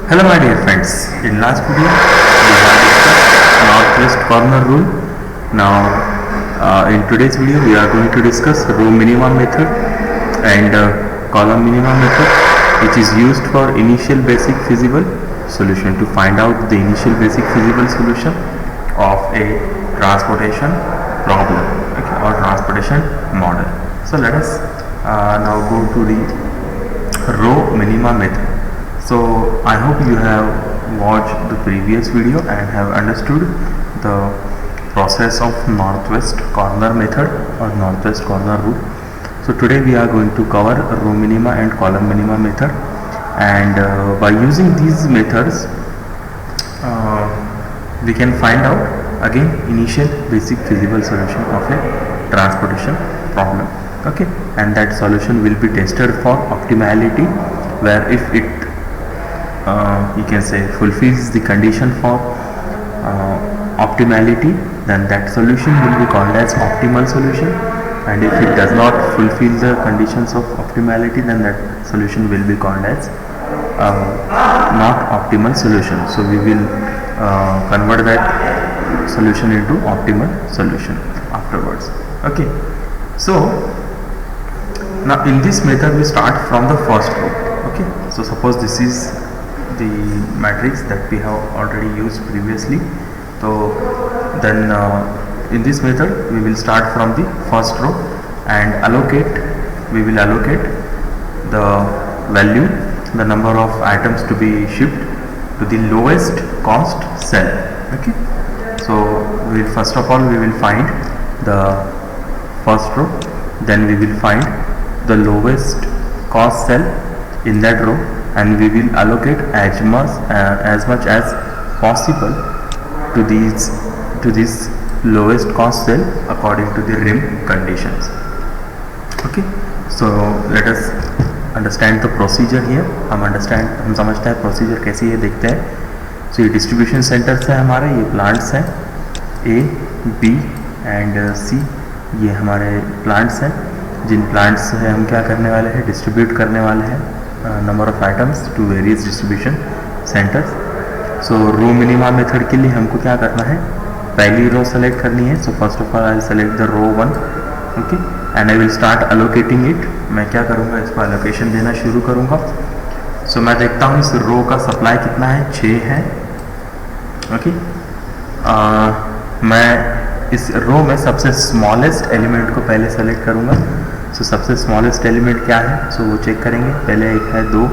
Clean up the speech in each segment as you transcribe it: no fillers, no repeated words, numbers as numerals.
Hello my dear friends, in last video we have discussed northwest corner rule. Now in today's video we are going to discuss row minima method and column minima method, which is used for initial basic feasible solution, to find out the initial basic feasible solution of a transportation problem, okay, or transportation model. So let us now go to the row minima method. So I hope you have watched the previous video and have understood the process of northwest corner method or northwest corner rule. So today we are going to cover row minima and column minima method, and by using these methods we can find out again initial basic feasible solution of a transportation problem, okay, and that solution will be tested for optimality, where if it you can say fulfills the condition for optimality, then that solution will be called as optimal solution, and if it does not fulfill the conditions of optimality, then that solution will be called as not optimal solution. So we will convert that solution into optimal solution afterwards, okay. So now in this method we start from the first row, okay. So suppose this is the matrix that we have already used previously. So then in this method we will start from the first row and we will allocate the value, the number of items to be shipped to the lowest cost cell, okay. So first of all we will find the first row, then we will find the lowest cost cell in that row, and we will allocate as much as possible to this lowest cost cell according to the rim conditions, okay. So let us understand the procedure here. हम समझते हैं procedure कैसी है, देखते हैं. So ये distribution centres हैं हमारे, ये प्लांट्स हैं A, B एंड C, ये हमारे प्लांट्स हैं. जिन प्लांट्स से हम क्या करने वाले हैं, डिस्ट्रीब्यूट करने वाले हैं number of items to various distribution centres. So row minima method के लिए हमको क्या करना है, पहली रो सेलेक्ट करनी है. So first of all I will select the row 1, okay, and I will start allocating it. मैं क्या करूँगा, इसको एलोकेशन देना शुरू करूँगा. सो मैं देखता हूँ इस रो का सप्लाई कितना है, 6 है, ओके. मैं इस रो में सबसे स्मॉलेस्ट एलिमेंट को पहले सेलेक्ट करूँगा. सो सबसे स्मॉलेस्ट एलिमेंट क्या है, सो वो चेक करेंगे. पहले एक है 2,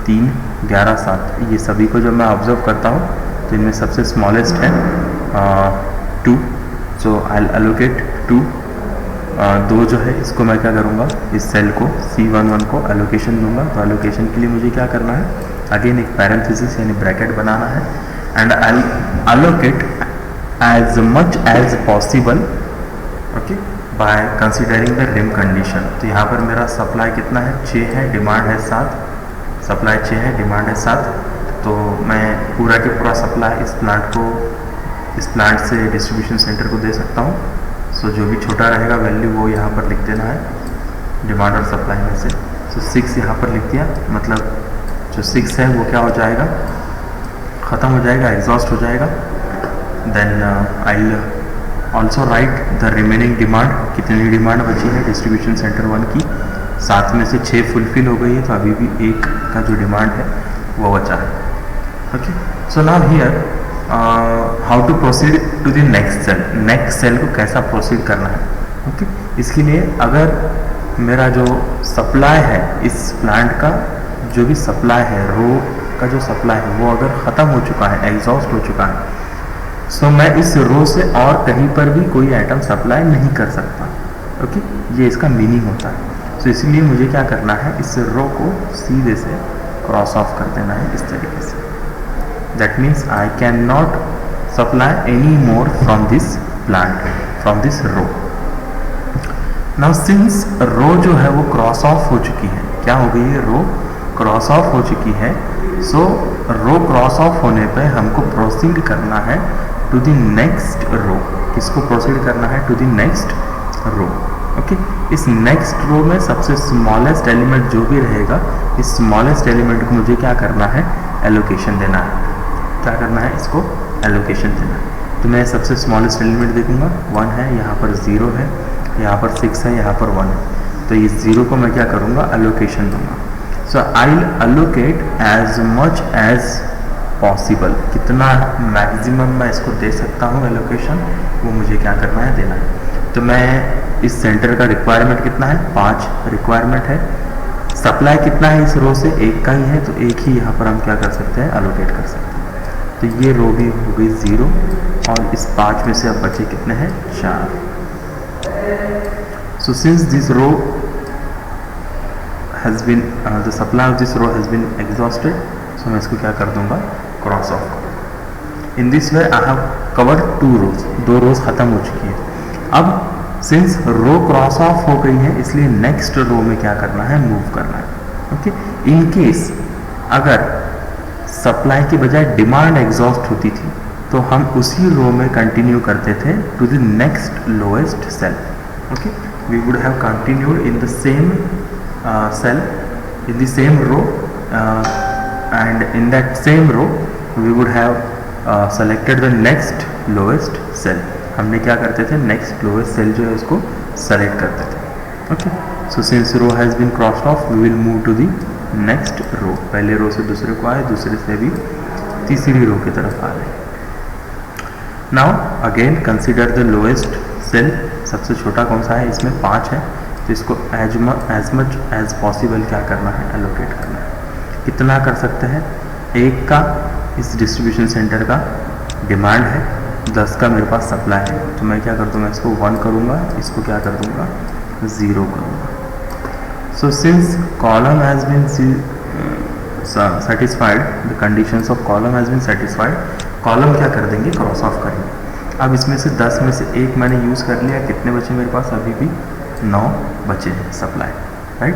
3, 11, 7. ये सभी को जब मैं ऑब्जर्व करता हूँ तो इनमें सबसे स्मॉलेस्ट है 2. सो आई विल एलोकेट 2. 2 जो है इसको मैं क्या करूँगा, इस सेल को C11 को एलोकेशन दूंगा. तो एलोकेशन के लिए मुझे क्या करना है, अगेन एक पैरेंथेसिस यानी ब्रैकेट बनाना है, and I will allocate as much as possible, okay, by considering the rim condition. तो यहाँ पर मेरा सप्लाई कितना है, 6 है, डिमांड है 7. सप्लाई 6 है, डिमांड है 7. तो मैं पूरा के पूरा सप्लाई इस प्लांट से डिस्ट्रीब्यूशन सेंटर को दे सकता हूँ. सो जो भी छोटा रहेगा वैल्यू वो यहाँ पर लिख देना है डिमांड और सप्लाई में से. सो 6 यहाँ पर लिख दिया, मतलब जो 6 है वो क्या हो जाएगा, ख़त्म हो जाएगा, एग्जॉस्ट हो जाएगा. Then I will also write the remaining demand. कितनी डिमांड बची है डिस्ट्रीब्यूशन सेंटर 1 की, 7 में से 6 फुलफिल हो गई है, तो अभी भी 1 का जो डिमांड है वो बचा है, okay. So now here how to proceed to the next cell. Next cell को कैसा प्रोसीड करना है, ओके. इसके लिए अगर मेरा जो सप्लाई है इस प्लांट का, जो भी सप्लाई है, रो का जो सप्लाई है वो अगर ख़त्म हो चुका है, एग्जॉस्ट हो चुका है, सो मैं इस रो से और कहीं पर भी कोई आइटम सप्लाई नहीं कर सकता, ओके. ये इसका मीनिंग होता है. सो इसलिए मुझे क्या करना है, इस रो को सीधे से क्रॉस ऑफ कर देना है इस तरीके से. That means I can not supply any more from this plant, from this row. Now since row जो है वो क्रॉस ऑफ हो चुकी है, क्या हो गई है, रो क्रॉस ऑफ हो चुकी है. सो रो क्रॉस ऑफ होने पे हमको प्रोसीड करना है टू द नेक्स्ट रो. किसको प्रोसीड करना है, to the next row, okay. इस नेक्स्ट रो में सबसे स्मॉलेस्ट एलिमेंट जो भी रहेगा, इस स्मॉलेस्ट एलिमेंट को मुझे क्या करना है, एलोकेशन देना है। क्या करना है, इसको एलोकेशन देना है। तो मैं सबसे स्मॉलेस्ट एलिमेंट देखूंगा, 1 है, यहाँ पर 0 है, यहाँ पर 6 है, यहाँ पर 1 है। तो इस 0 को मैं क्या करूँगा, एलोकेशन दूंगा। So I will allocate as much as possible, कितना मैक्सिमम मैं इसको दे सकता हूँ एलोकेशन, वो मुझे क्या करना है, देना है। तो मैं इस सेंटर का रिक्वायरमेंट कितना है, 5 रिक्वायरमेंट है। सप्लाई कितना है इस रो से, 1 का ही है, तो 1 ही यहाँ पर हम क्या कर सकते हैं, एलोकेट कर सकते हैं। तो ये रो भी हो गई 0 और इस 5 में से अब बचे कितने हैं, 4। So since this row has been the supply of this row has been exhausted, so मैं इसको क्या कर दूंगा, cross off. In this way I have covered 2 rows, 2 rows खत्म हो चुकी है। अब सिंस रो क्रॉस ऑफ हो गई है, इसलिए नेक्स्ट रो में क्या करना है, मूव करना है। ओके, इन केस अगर सप्लाई की बजाय डिमांड एग्जॉस्ट होती थी, तो हम उसी रो में कंटिन्यू करते थे to the next lowest cell. Okay, we would have continued in the same cell, in the same row, and in that same row we would have selected the next lowest cell. हमने क्या करते थे, next lowest cell जो है उसको select करते थे। Okay, so since row has been crossed off, we will move to the next row. पहले रो से दूसरे को आए, दूसरे से भी तीसरी रो की तरफ आ रहे। Now again consider the lowest cell. सबसे छोटा कौन सा है, इसमें 5 है, तो इसको एज मच एज पॉसिबल क्या करना है, एलोकेट करना है। कितना कर सकते हैं, 1 का इस डिस्ट्रीब्यूशन सेंटर का डिमांड है, 10 का मेरे पास सप्लाई है, तो मैं क्या कर दूंगा, इसको 1 करूंगा, इसको क्या कर दूंगा, 0 करूंगा। So since column has been satisfied, the conditions of column has been satisfied, column क्या कर देंगे, क्रॉस ऑफ करेंगे। अब इसमें से 10 में से 1 मैंने यूज़ कर लिया, कितने बचे मेरे पास, अभी भी 9 बचे हैं supply, right.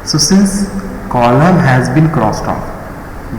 So since column has been crossed off,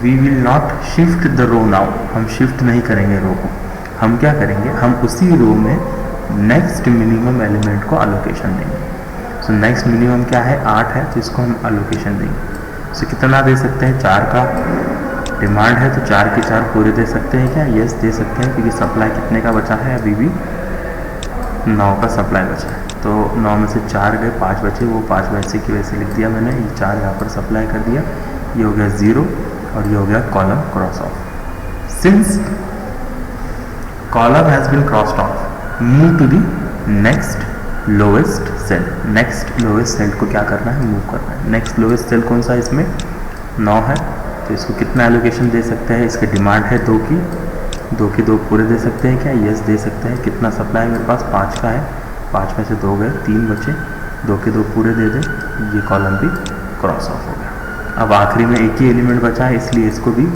we will not shift the row now, हम शिफ्ट नहीं करेंगे रो को, हम क्या करेंगे, हम उसी रो में नेक्स्ट मिनिमम एलिमेंट को एलोकेशन देंगे। सो नेक्स्ट मिनिमम क्या है, 8 है, तो इसको हम एलोकेशन देंगे। सो कितना दे सकते हैं, 4 का डिमांड है, तो 4 के 4 पूरे दे सकते हैं क्या, यस दे सकते हैं, क्योंकि सप्लाई कितने का बचा है, अभी भी 9 का सप्लाई बचा है। तो 9 में से 4 गए, 5 बचे, वो 5 वैसे की वैसे लिख दिया मैंने, ये 4 यहाँ पर सप्लाई कर दिया, ये हो गया 0 और ये हो गया column cross off. Since column has been crossed off, move to the next lowest cell. Next lowest cell को क्या करना है, मूव करना है। नेक्स्ट लोएस्ट सेल कौन सा है, इसमें 9 है, तो इसको कितना एलोकेशन दे सकते हैं, इसकी डिमांड है 2 की, 2 के 2 पूरे दे सकते हैं क्या, यस दे सकते हैं। कितना सप्लाई मेरे पास, 5 का है, 5 में से 2 गए, 3 बचे, 2 के 2 पूरे दे दे, ये कॉलम भी क्रॉस ऑफ हो गया। अब आखिरी में एक ही एलिमेंट बचा है, इसलिए इसको भी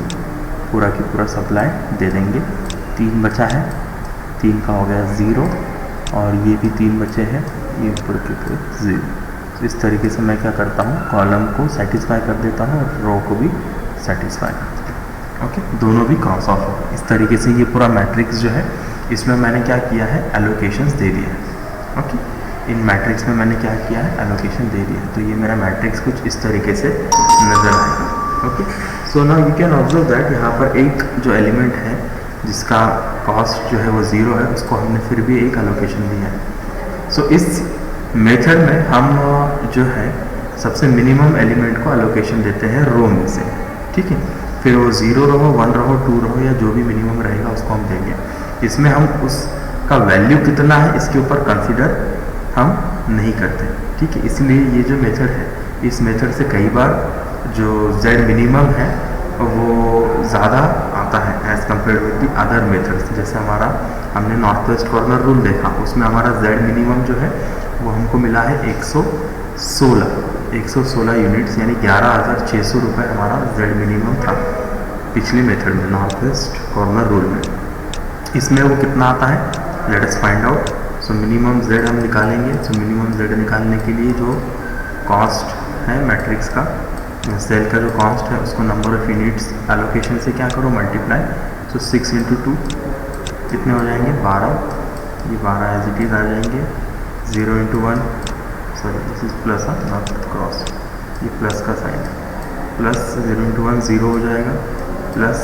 पूरा की पूरा सप्लाई दे देंगे। 3 बचा है, 3 का हो गया 0 और ये भी 3 बचे हैं, ये ऊपर के ऊपर 0। तो इस तरीके से मैं क्या करता हूँ, कॉलम को सेटिस्फाई कर देता हूँ और रो को भी सेटिस्फाई करता हूँ। ओके, दोनों भी क्रॉस ऑफ हो गए। इस तरीके से ये पूरा मैट्रिक्स जो है, इसमें मैंने क्या किया है, एलोकेशंस दे दिया है। ओके, इन मैट्रिक्स में मैंने क्या किया है, एलोकेशन दे दिया है। तो ये मेरा मैट्रिक्स कुछ इस तरीके से नज़र आएगा। Okay, so now you can observe that यहाँ पर एक जो एलिमेंट है जिसका कॉस्ट जो है वो 0 है, उसको हमने फिर भी एक एलोकेशन दिया है। सो इस मेथड में हम जो है सबसे मिनिमम एलिमेंट को एलोकेशन देते हैं रो में से, ठीक है। फिर वो 0 रहो, 1 रहो, 2 रहो या जो भी मिनिमम रहेगा उसको हम देंगे। इसमें हम उसका वैल्यू कितना है इसके ऊपर कंसिडर हम नहीं करते, ठीक है। इसलिए ये जो मेथड है, इस मेथड से कई बार जो z मिनिमम है वो ज़्यादा आता है as compare with the other methods. जैसे हमने नॉर्थ वेस्ट कॉर्नर रूल देखा, उसमें हमारा z मिनिमम जो है वो हमको मिला है 116 यूनिट्स, यानी 11,600 रुपये हमारा z मिनिमम था पिछले मेथड में, नॉर्थ वेस्ट कॉर्नर रूल में। इसमें वो कितना आता है, let us find out. So minimum z हम निकालेंगे। सो मिनिमम z निकालने के लिए जो कॉस्ट है मैट्रिक्स का, सेल का जो कॉस्ट है, उसको नंबर ऑफ यूनिट्स एलोकेशन से क्या करो, मल्टीप्लाई। सो 6 × 2 कितने हो जाएंगे, 12। ये 12 एज इट इज़ आ जाएंगे। 0 × 1, sorry this is plus, not cross, ये प्लस का साइन है, प्लस 0 × 1 0 हो जाएगा, प्लस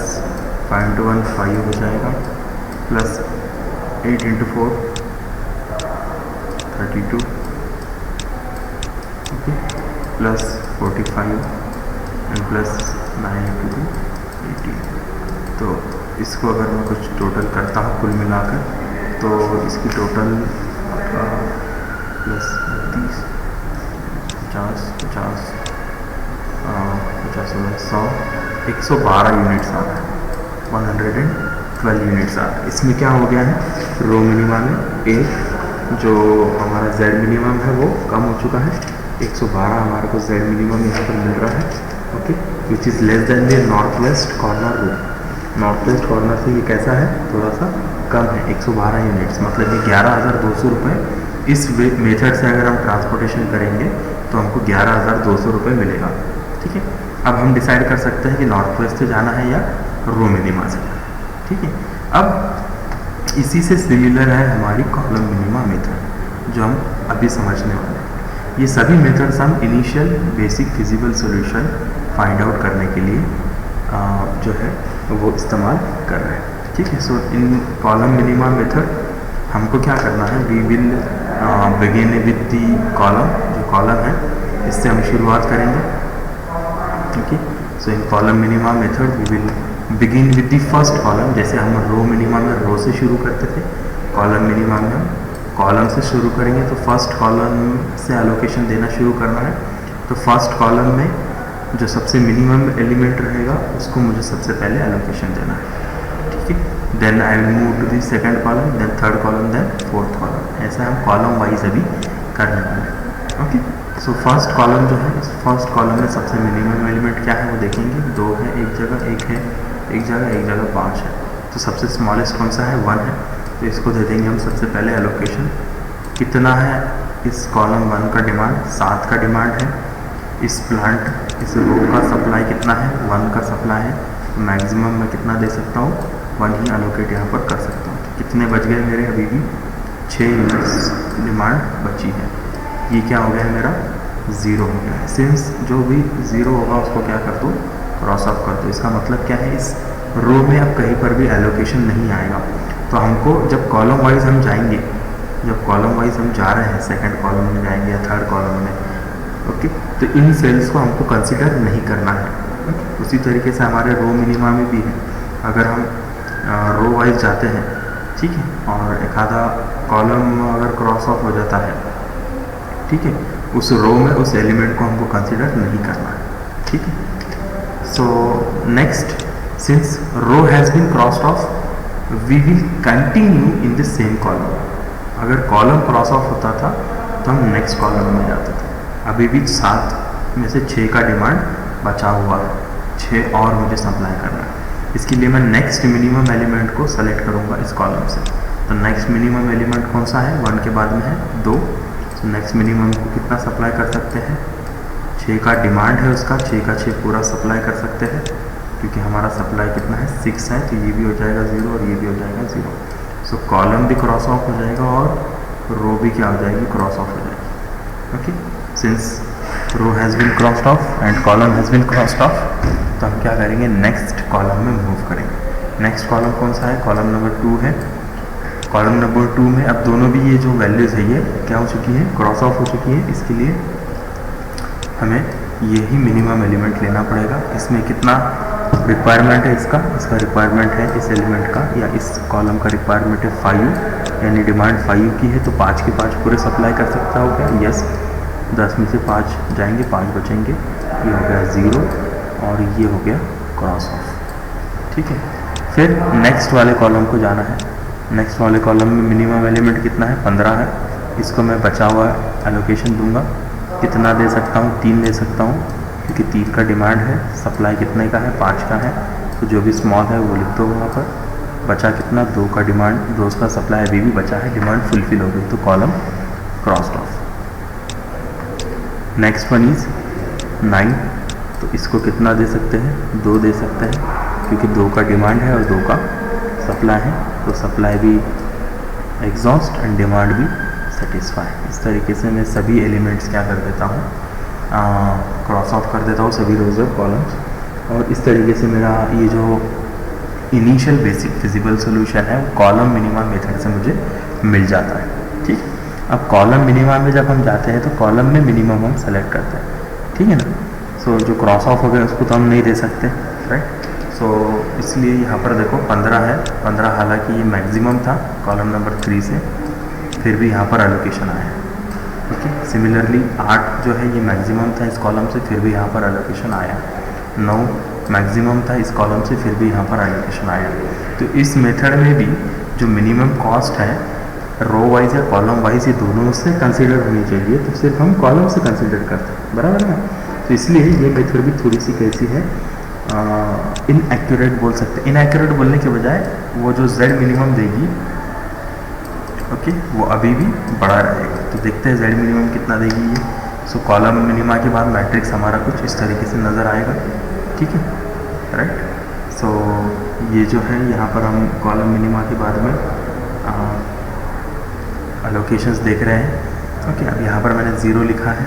5 × 1 5 हो जाएगा, plus 8 × 4 32, okay, plus 45 and plus 9 × 2 18। तो इसको अगर मैं कुछ टोटल करता हूँ कुल मिलाकर तो इसकी टोटल प्लस 30 50 50 50 100 112 यूनिट्स आ रहा है, 112 यूनिट्स आ रहा है। इसमें क्या हो गया है, रो मिनिमा में एक जो हमारा जेड मिनिमम है वो कम हो चुका है, 112 हमारे को जेड मिनिमम यहाँ पर मिल रहा है, okay, which is less than the north west corner row. North west corner से ये कैसा है, थोड़ा सा कम है, 112 यूनिट्स, मतलब ये 11,200 रुपये। इस मेथड से अगर हम ट्रांसपोर्टेशन करेंगे तो हमको 11,200 रुपये मिलेगा, ठीक है। अब हम डिसाइड कर सकते हैं कि नॉर्थ वेस्ट से जाना है या रो मिनिमा से, ठीक है। अब इसी से सिमिलर है हमारी कॉलम मिनिमा मेथड जो हम अभी समझने वाले हैं। ये सभी मेथड्स हम initial basic feasible solution find out करने के लिए जो है वो इस्तेमाल कर रहे हैं, ठीक है। So in column minima method हमको क्या करना है, we will begin with the column, जो कॉलम है इससे हम शुरुआत करेंगे, ठीक है। So in column minima method we will begin with the first column. जैसे हम रो मिनिमा में रो से शुरू करते थे, कॉलम मिनिमा में हम कॉलम से शुरू करेंगे। तो फर्स्ट कॉलम से एलोकेशन देना शुरू करना है, तो फर्स्ट कॉलम में जो सबसे मिनिमम एलिमेंट रहेगा उसको मुझे सबसे पहले एलोकेशन देना है, ठीक है। Then I will move to the second column, then third column, then fourth column. ऐसा हम कॉलम वाइज अभी करने वाले हैं, ओके। सो फर्स्ट कॉलम जो है, इस फर्स्ट कॉलम में सबसे मिनिमम एलिमेंट क्या है वो देखेंगे, 2 है एक जगह, एक है एक जगह 5 है। तो सबसे स्मॉलेस्ट कौन सा है, 1 है, तो इसको दे देंगे हम सबसे पहले एलोकेशन। कितना है इस कॉलम 1 का डिमांड, 7 का डिमांड है। इस प्लांट, इस रो का सप्लाई कितना है, 1 का सप्लाई है, तो मैक्सिमम मैं कितना दे सकता हूँ, 1 ही एलोकेट यहाँ पर कर सकता हूँ। कितने बच गए मेरे, अभी भी 6 यूनिट्स डिमांड बची है। ये क्या हो गया है मेरा, 0 हो गया है। सिंस जो भी 0 होगा उसको क्या कर दो, क्रॉस ऑफ कर दो। इसका मतलब क्या है, इस रो में अब कहीं पर भी एलोकेशन नहीं आएगा। तो हमको जब कॉलम वाइज हम जाएंगे, जब कॉलम वाइज हम जा रहे हैं, सेकंड कॉलम में जाएंगे या थर्ड कॉलम में, ओके, तो इन सेल्स को हमको कंसिडर नहीं करना है। उसी तरीके से हमारे रो मिनिमा में भी है, अगर हम रो वाइज जाते हैं, ठीक है, और एक आधा कॉलम अगर क्रॉस ऑफ हो जाता है, ठीक है, उस रो में उस एलिमेंट को हमको कंसिडर नहीं करना है, ठीक है। So next, since row has been crossed off, we will continue in the same column. अगर कॉलम क्रॉस ऑफ होता था तो हम नेक्स्ट कॉलम में जाते थे। अभी भी 7 में से 6 का डिमांड बचा हुआ है, 6 और मुझे सप्लाई करना है। इसके लिए मैं नेक्स्ट मिनिमम एलिमेंट को सेलेक्ट करूँगा इस कॉलम से। तो नेक्स्ट मिनिमम एलिमेंट कौन सा है, 1 के बाद में है 2। तो नेक्स्ट मिनिमम को कितना सप्लाई कर सकते हैं, 6 का डिमांड है उसका, 6 का 6 पूरा सप्लाई कर सकते हैं, क्योंकि हमारा सप्लाई कितना है, 6 है। तो ये भी हो जाएगा 0 और ये भी हो जाएगा 0। सो कॉलम भी क्रॉस ऑफ हो जाएगा और रो भी क्या हो जाएगी, क्रॉस ऑफ हो जाएगी, okay. Since row has been crossed off and column has been crossed off, तो हम क्या करेंगे, नेक्स्ट कॉलम में मूव करेंगे। नेक्स्ट कॉलम कौन सा है, कॉलम नंबर 2 है। कॉलम नंबर 2 में अब दोनों भी ये जो वैल्यूज़ है ये क्या हो चुकी है, क्रॉस ऑफ हो चुकी है। इसके लिए हमें यही मिनिमम एलिमेंट लेना पड़ेगा। इसमें कितना रिक्वायरमेंट है, इसका रिक्वायरमेंट है इस एलिमेंट का या इस कॉलम का रिक्वायरमेंट है 5, यानी डिमांड 5 की है, तो 5 के 5 पूरे सप्लाई कर सकता हो क्या, यस। 10 में से 5 जाएंगे, 5 बचेंगे, ये हो गया 0 और ये हो गया क्रॉस ऑफ, ठीक है। फिर नेक्स्ट वाले कॉलम को जाना है। नेक्स्ट वाले कॉलम में मिनिमम एलिमेंट कितना है, 15 है। इसको मैं बचा हुआ एलोकेशन दूंगा, कितना दे सकता हूँ, 3 दे सकता हूँ, क्योंकि 3 का डिमांड है। सप्लाई कितने का है, 5 का है, तो जो भी स्मॉल है वो लिख दो वहाँ पर। बचा कितना, 2 का डिमांड, 2 का सप्लाई अभी भी बचा है, डिमांड फुलफिल हो गई, तो column crossed of. Next one is 9, तो इसको कितना दे सकते हैं, 2 दे सकते हैं, क्योंकि 2 का डिमांड है और 2 का सप्लाई है, तो सप्लाई भी एग्जॉस्ट एंड डिमांड भी सेटिस्फाई। इस तरीके से मैं सभी एलिमेंट्स क्या कर देता हूँ, क्रॉस ऑफ कर देता हूँ सभी रोज और कॉलम्स। और इस तरीके से मेरा ये जो इनिशियल बेसिक फिजिबल सोल्यूशन है वो कॉलम मिनिमा मेथड से मुझे मिल जाता है। ठीक, अब कॉलम मिनिमा में जब हम जाते हैं तो कॉलम में मिनिमम हम सेलेक्ट करते हैं, ठीक है ना। सो जो क्रॉस ऑफ हो गया उसको तो हम नहीं दे सकते, राइट। सो इसलिए यहाँ पर देखो 15 है, 15 हालांकि ये मैक्सिमम था कॉलम नंबर 3 से, फिर भी यहाँ पर एलोकेशन आया। ओके, सिमिलरली 8 जो है ये मैक्सिमम था इस कॉलम से, फिर भी यहाँ पर एलोकेशन आया। 9 मैक्सिमम था इस कॉलम से, फिर भी यहाँ पर एलोकेशन आया। तो इस मेथड में भी जो मिनिमम कॉस्ट है रो वाइज या कॉलम वाइज ये दोनों से कंसिडर होनी चाहिए, तो सिर्फ हम कॉलम से कंसिडर करते हैं, बराबर है। तो इसलिए ये मेथड भी थोड़ी सी कैसी है, इनएक्यूरेट बोल सकते हैं। इनएक्यूरेट बोलने के बजाय वो जो z मिनिमम देगी, ओके, वो अभी भी बड़ा रहेगा। तो देखते हैं z मिनिमम कितना देगी ये। सो कॉलम मिनिमा के बाद मैट्रिक्स हमारा कुछ इस तरीके से नज़र आएगा, ठीक है, राइट। सो ये जो है यहाँ पर हम कॉलम मिनिमा के बाद में एलोकेशंस देख रहे हैं। ओके, अब यहाँ पर मैंने 0 लिखा है,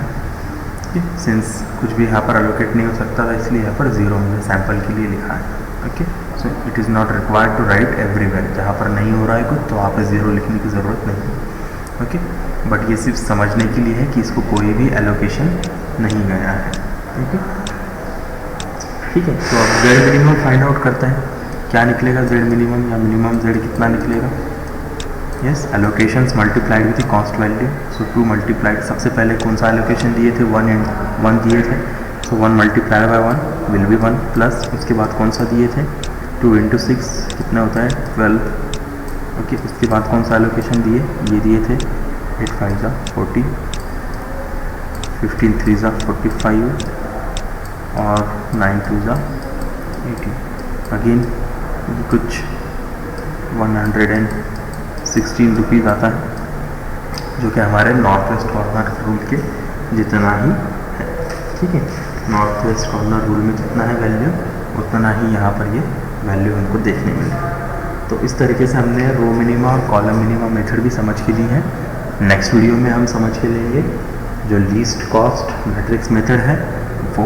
सिंस कुछ भी यहाँ पर एलोकेट नहीं हो सकता था, इसलिए यहाँ पर 0 मैंने सैम्पल के लिए लिखा है। Okay, so it is not required to write everywhere, जहाँ पर नहीं हो रहा है कुछ तो वहाँ पर 0 लिखने की ज़रूरत नहीं है। ओके, बट ये सिर्फ समझने के लिए है कि इसको कोई भी एलोकेशन नहीं गया है। ठीक है, तो अब z मिनिमम फाइंड आउट करते हैं, क्या निकलेगा z मिनिमम या मिनिमम z कितना निकलेगा। Yes, allocations multiplied with cost value. So 2 multiplied, सबसे पहले कौन सा एलोकेशन दिए थे, 1 दिए थे। सो 1 multiplied by 1 will be 1, plus उसके बाद कौन सा दिए थे 2 × 6 कितना होता है 12। ओके, उसके बाद कौन सा एलोकेशन दिए, ये दिए थे 8 × 5 = 40, 15 × 3 = 45 और 9 × 2 = 80। अगेन कुछ 116 रुपीज़ आता है, जो कि हमारे नॉर्थ वेस्ट कॉर्नर रूल के जितना ही है। ठीक है, नॉर्थ वेस्ट कॉर्नर रूल में जितना है वैल्यू, उतना ही यहाँ पर ये वैल्यू हमको देखने मिलेगी। तो इस तरीके से हमने रो मिनिमा और कॉलम मिनिमा मेथड भी समझ के ली है। नेक्स्ट वीडियो में हम समझ के लेंगे जो लीस्ट कॉस्ट मैट्रिक्स मेथड है वो